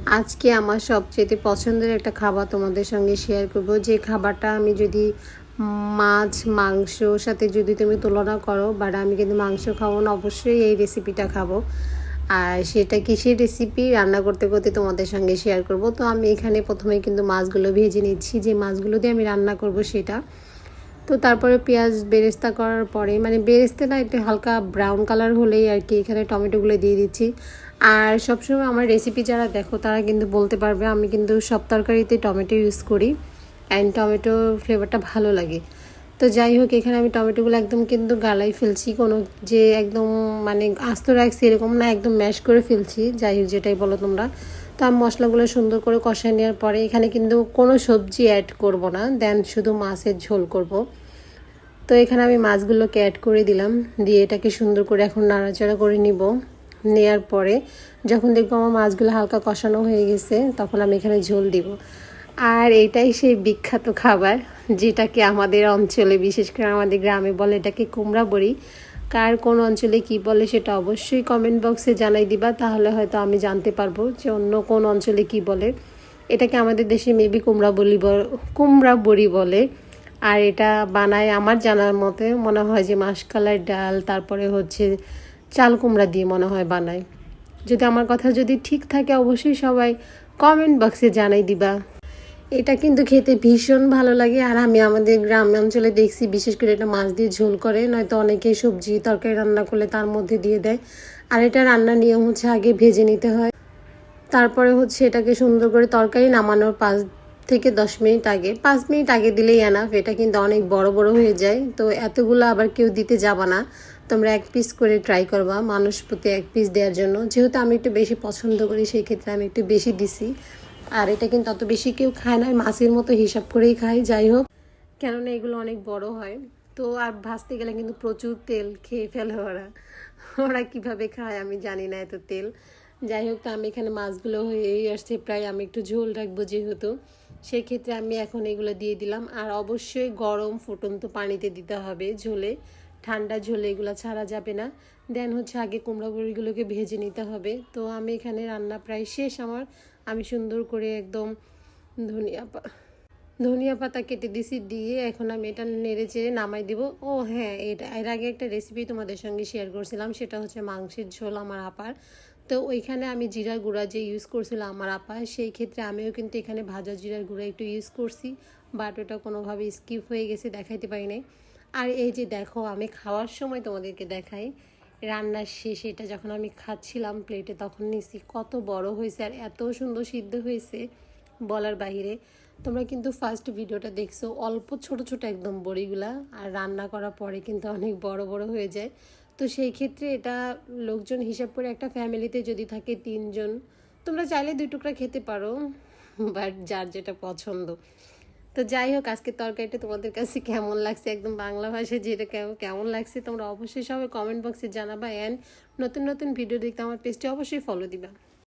আজকে আমার সবচেয়ে পছন্দের একটা খাবার তোমাদের সঙ্গে শেয়ার করব, যে খাবারটা আমি যদি মাছ মাংসর সাথে যদি তুমি তুলনা করো, বাট আমি কিন্তু মাংস খাবো না, অবশ্যই এই রেসিপিটা খাবো। আর সেটা কিসের রেসিপি রান্না করতে করতে তোমাদের সঙ্গে শেয়ার করব। তো আমি এখানে প্রথমে কিন্তু মাছগুলো ভেজে নিচ্ছি, যে মাছগুলো দিয়ে আমি রান্না করব সেটা। তো তারপরে পেঁয়াজ বেরেস্তা করার পরে, মানে বেরেস্তা না, একটু হালকা ব্রাউন কালার হলেই আর কি এখানে টমেটোগুলো দিয়ে দিচ্ছি। আর সবসময় আমার রেসিপি যারা দেখো তারা কিন্তু বলতে পারবে, আমি কিন্তু সব তরকারিতে টমেটো ইউজ করি, অ্যান্ড টমেটো ফ্লেভারটা ভালো লাগে। তো যাই হোক, এখানে আমি টমেটোগুলো একদম কিন্তু গালাই ফেলছি, কোনো যে একদম মানে আস্ত রাখছি এরকম না, একদম ম্যাশ করে ফেলছি, যাই হোক যেটাই বলো তোমরা। তো আমি মশলাগুলো সুন্দর করে কষায় নেওয়ার পরে এখানে কিন্তু কোনো সবজি অ্যাড করব না, দেন শুধু মাছের ঝোল করব। তো এখানে আমি মাছগুলোকে অ্যাড করে দিলাম, দিয়ে এটাকে সুন্দর করে এখন নাড়াচাড়া করে নিব। নেয়ার পরে যখন দেখবো আমার মাছগুলো হালকা কষানো হয়ে গেছে, তখন আমি এখানে ঝোল দিব। আর এটাই সেই বিখ্যাত খাবার, যেটাকে আমাদের অঞ্চলে, বিশেষ করে আমাদের গ্রামে বলে এটাকে কুমড়া বড়ি। কার কোন অঞ্চলে কি বলে সেটা অবশ্যই কমেন্ট বক্সে জানাই দিবা, তাহলে হয়তো আমি জানতে পারবো যে অন্য কোন অঞ্চলে কি বলে। এটাকে আমাদের দেশে মেবি কুমড়া বড়ি বলে। আর এটা বানায় আমার জানার মতে মনে হয় যে মাসকলাই ডাল, তারপরে হচ্ছে চাল কুমড়া দিয়ে মনে হয় বানায়। যদি আমার কথা যদি ঠিক থাকে অবশ্যই সবাই কমেন্ট বক্সে জানাই দিবা। এটা কিন্তু খেতে ভীষণ ভালো লাগে। আর আমি আমাদের গ্রাম অঞ্চলে দেখছি বিশেষ করে এটা মাছ দিয়ে ঝোল করে, নয়তো অনেকে সবজি তরকারি রান্না করলে তার মধ্যে দিয়ে দেয়। আর এটা রান্নার নিয়ম হচ্ছে আগে ভেজে নিতে হয়, তারপরে হচ্ছে এটাকে সুন্দর করে তরকারি নামানোর 5 থেকে 10 মিনিট আগে, 5 মিনিট আগে দিলেই এনাফ। এটা কিন্তু অনেক বড় বড় হয়ে যায়, তো এতগুলো আবার কেউ দিতে যাবা না। তোমরা 1 পিস করে ট্রাই করবা, মানুষ প্রতি 1 পিস দেওয়ার জন্য। যেহেতু আমি একটু বেশি পছন্দ করি সেই ক্ষেত্রে আমি একটু বেশি দিছি। আর এটা কিন্তু অত বেশি কেউ খায় না, মাছের মতো হিসাব করেই খায়। যাই হোক, কেননা এগুলো অনেক বড় হয়, তো আর ভাজতে গেলে কিন্তু প্রচুর তেল খেয়ে ফেলে ওরা। ওরা কীভাবে খায় আমি জানি না এত তেল। যাই হোক, তো আমি এখানে মাছগুলো হয়েই আসছে প্রায়, আমি একটু ঝোল রাখবো যেহেতু, সেই ক্ষেত্রে আমি এখন এগুলো দিয়ে দিলাম। আর অবশ্যই গরম ফুটন্ত পানিতে দিতে হবে ঝোলে, ঠান্ডা ঝোলে এগুলো ছাড়া যাবে না। দেন হচ্ছে আগে কুমড়া বড়িগুলোকে ভেজে নিতে হবে। তো আমি এখানে রান্না প্রায় শেষ আমার। আমি সুন্দর করে একদম ধনিয়া পাতা কেটে দিছি, দিয়ে এখন আমি এটা নেড়ে চেড়ে নামাই দিব। ও হ্যাঁ, এটা এর আগে একটা রেসিপি তোমাদের সঙ্গে শেয়ার করছিলাম, সেটা হচ্ছে মাংসের ঝোল আমার আপার। তো ওইখানে আমি জিরার গুঁড়া যে ইউজ করছিলাম আমার আপা, সেই ক্ষেত্রে আমিও কিন্তু এখানে ভাজা জিরার গুঁড়া একটু ইউজ করছি, বাট ওটা কোনোভাবে স্কিপ হয়ে গেছে, দেখাইতে পারি নাই। আর এই যে দেখো, আমি খাওয়ার সময় তোমাদেরকে দেখাই, রান্নার শেষে এটা যখন আমি খাচ্ছিলাম প্লেটে, তখন নিছি কত বড় হয়েছে আর এত সুন্দর সিদ্ধ হয়েছে বলার বাহিরে। তোমরা কিন্তু ফার্স্ট ভিডিওটা দেখছো অল্প ছোট ছোট একদম বড়িগুলা, আর রান্না করার পরে কিন্তু অনেক বড় বড় হয়ে যায়। তো সেই ক্ষেত্রে এটা লোকজন হিসাব করে, একটা ফ্যামিলিতে যদি থাকে 3 জন, তোমরা চাইলে 2 টুকরা খেতে পারো, বাট যার যেটা পছন্দ। তো যাই হোক, আজকে তরকারিটা তোমাদের কাছে কেমন লাগছে, একদম বাংলা ভাষায় যেটা কেমন লাগছে তোমরা অবশ্যই সবাই কমেন্ট বক্সে জানাবা। অ্যান্ড নতুন নতুন ভিডিও দেখতে আমার পেজটি অবশ্যই ফলো দিবা।